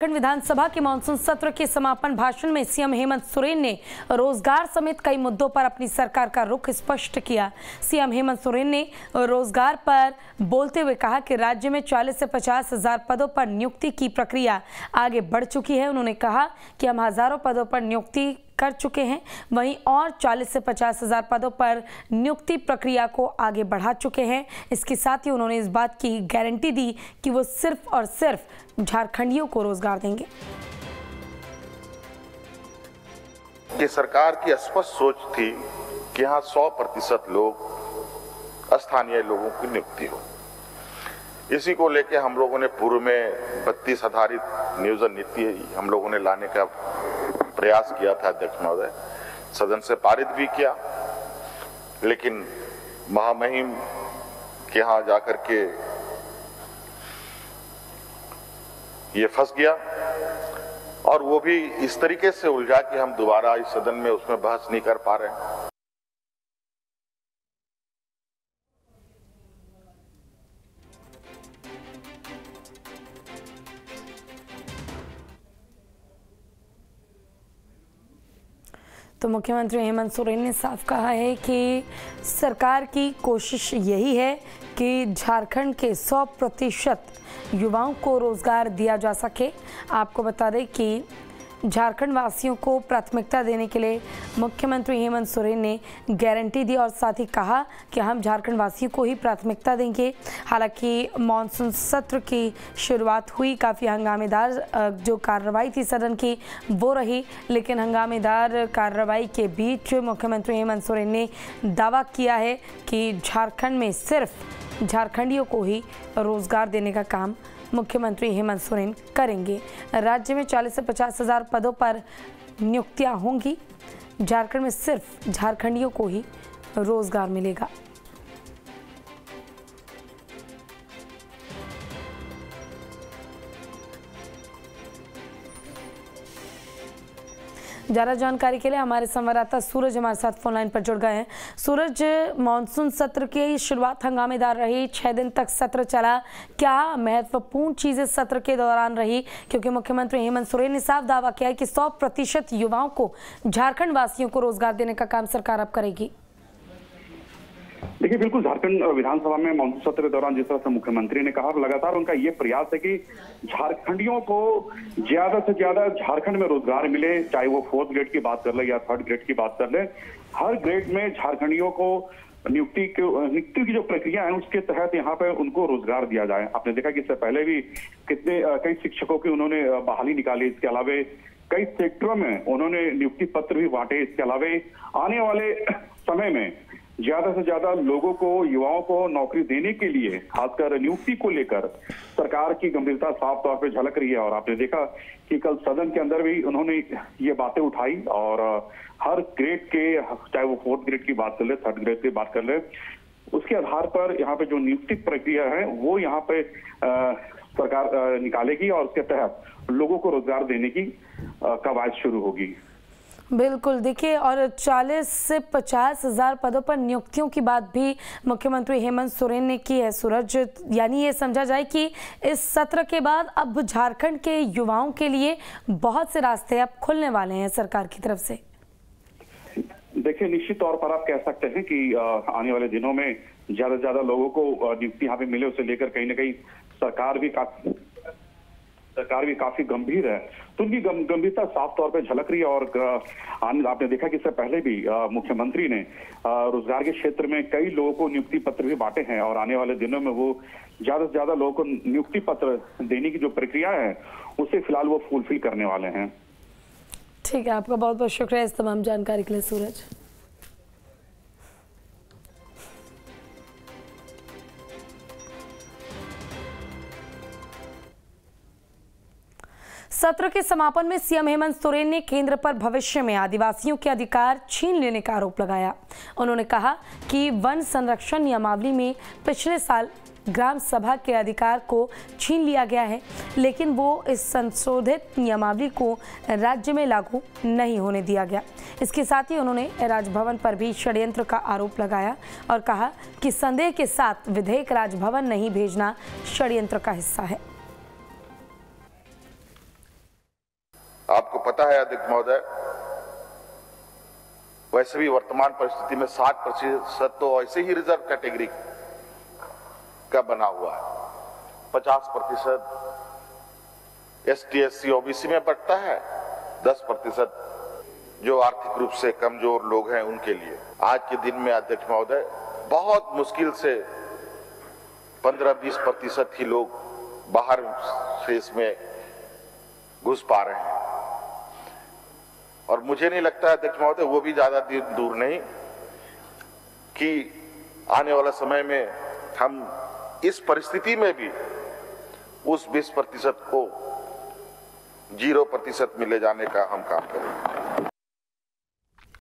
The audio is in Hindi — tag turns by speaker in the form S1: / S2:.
S1: विधानसभा के मानसून सत्र के समापन भाषण में सीएम हेमंत सोरेन ने रोजगार समेत कई मुद्दों पर अपनी सरकार का रुख स्पष्ट किया। सीएम हेमंत सोरेन ने रोजगार पर बोलते हुए कहा कि राज्य में 40 से 50 हजार पदों पर नियुक्ति की प्रक्रिया आगे बढ़ चुकी है। उन्होंने कहा कि हम हजारों पदों पर नियुक्ति कर चुके हैं, वहीं और 40 से 50 हजार पदों पर नियुक्ति प्रक्रिया को आगे बढ़ा चुके हैं। इसके साथ ही उन्होंने इस बात की गारंटी दी कि वो सिर्फ और सिर्फ झारखंडियों को रोजगार देंगे।
S2: कि सरकार की स्पष्ट सोच थी कि यहाँ 100% लोग स्थानीय लोगों की नियुक्ति हो। इसी को लेकर हम लोगों ने पूर्व में 32 आधारित नियोजन नीति हम लोगों ने लाने का प्रयास किया था। अध्यक्ष महोदय, सदन से पारित भी किया, लेकिन महामहिम के यहाँ जाकर के ये फंस गया और वो भी इस तरीके से उलझा कि हम दोबारा इस सदन में उसमें बहस नहीं कर पा रहे हैं।
S1: तो मुख्यमंत्री हेमंत सोरेन ने साफ कहा है कि सरकार की कोशिश यही है कि झारखंड के 100% युवाओं को रोजगार दिया जा सके। आपको बता दें कि झारखंड वासियों को प्राथमिकता देने के लिए मुख्यमंत्री हेमंत सोरेन ने गारंटी दी और साथ ही कहा कि हम झारखंड वासियों को ही प्राथमिकता देंगे। हालांकि मानसून सत्र की शुरुआत हुई, काफ़ी हंगामेदार जो कार्रवाई थी सदन की वो रही, लेकिन हंगामेदार कार्रवाई के बीच मुख्यमंत्री हेमंत सोरेन ने दावा किया है कि झारखंड में सिर्फ झारखंडियों को ही रोजगार देने का काम मुख्यमंत्री हेमंत सोरेन करेंगे। राज्य में 40 से 50 हजार पदों पर नियुक्तियां होंगी। झारखंड में सिर्फ झारखंडियों को ही रोजगार मिलेगा। ज़्यादा जानकारी के लिए हमारे संवाददाता सूरज हमारे साथ फोन लाइन पर जुड़ गए हैं। सूरज, मानसून सत्र की शुरुआत हंगामेदार रही, 6 दिन तक सत्र चला। क्या महत्वपूर्ण चीजें सत्र के दौरान रही? क्योंकि मुख्यमंत्री हेमंत सोरेन ने साफ दावा किया है कि 100% युवाओं को, झारखंड वासियों को रोजगार देने का काम सरकार अब करेगी।
S3: देखिए, बिल्कुल झारखंड विधानसभा में मानसून सत्र के दौरान जिस तरह से मुख्यमंत्री ने कहा, लगातार उनका ये प्रयास है कि झारखंडियों को ज्यादा से ज्यादा झारखंड में रोजगार मिले, चाहे वो 4th ग्रेड की बात कर ले या 3rd ग्रेड की बात कर ले। हर ग्रेड में झारखंडियों को नियुक्ति की जो प्रक्रिया है उसके तहत यहाँ पे उनको रोजगार दिया जाए। आपने देखा कि इससे पहले भी कई शिक्षकों की उन्होंने बहाली निकाली। इसके अलावा कई सेक्टरों में उन्होंने नियुक्ति पत्र भी बांटे। इसके अलावा आने वाले समय में ज्यादा से ज्यादा लोगों को, युवाओं को नौकरी देने के लिए, खासकर नियुक्ति को लेकर सरकार की गंभीरता साफ तौर पे झलक रही है। और आपने देखा कि कल सदन के अंदर भी उन्होंने ये बातें उठाई और हर ग्रेड के, चाहे वो 4th ग्रेड की बात कर ले, 3rd ग्रेड की बात कर ले, उसके आधार पर यहाँ पे जो नियुक्ति प्रक्रिया है वो यहाँ पे सरकार निकालेगी और उसके तहत लोगों को रोजगार देने की कवायद शुरू होगी।
S1: बिल्कुल, देखिए, और 40 से 50 हजार पदों पर नियुक्तियों की बात भी मुख्यमंत्री हेमंत सोरेन ने की है। सूरज, यानी ये समझा जाए कि इस सत्र के बाद अब झारखंड के युवाओं के लिए बहुत से रास्ते अब खुलने वाले हैं सरकार की तरफ से।
S3: देखिए, निश्चित तौर पर आप कह सकते हैं कि आने वाले दिनों में ज्यादा से ज्यादा लोगों को नियुक्ति यहाँ पे मिले, उसे लेकर कहीं ना कहीं सरकार भी काफी गंभीर है। तो उनकी गंभीरता साफ तौर पे झलक रही है। और आपने देखा कि इससे पहले भी मुख्यमंत्री ने रोजगार के क्षेत्र में कई लोगों को नियुक्ति पत्र भी बांटे हैं और आने वाले दिनों में वो ज्यादा से ज्यादा लोगों को नियुक्ति पत्र देने की जो प्रक्रिया है उसे फिलहाल वो फुलफिल करने वाले हैं।
S1: ठीक है, आपका बहुत बहुत शुक्रिया इस तमाम जानकारी के लिए सूरज। सत्र के समापन में सीएम हेमंत सोरेन ने केंद्र पर भविष्य में आदिवासियों के अधिकार छीन लेने का आरोप लगाया। उन्होंने कहा कि वन संरक्षण नियमावली में पिछले साल ग्राम सभा के अधिकार को छीन लिया गया है, लेकिन वो इस संशोधित नियमावली को राज्य में लागू नहीं होने दिया गया। इसके साथ ही उन्होंने राजभवन पर भी षड्यंत्र का आरोप लगाया और कहा कि संदेह के साथ विधेयक राजभवन नहीं भेजना षड्यंत्र का हिस्सा है।
S2: आपको पता है अध्यक्ष महोदय, वैसे भी वर्तमान परिस्थिति में 60% तो ऐसे ही रिजर्व कैटेगरी का बना हुआ है, 50% ST SC OBC में बढ़ता है, 10% जो आर्थिक रूप से कमजोर लोग हैं उनके लिए। आज के दिन में अध्यक्ष महोदय बहुत मुश्किल से 15-20% ही लोग बाहर से इसमें घुस पा रहे हैं, और मुझे नहीं लगता अध्यक्ष महोदय वो भी ज्यादा दूर नहीं कि आने वाला समय में हम इस परिस्थिति में भी उस 20% को 0% में ले जाने का हम काम करेंगे।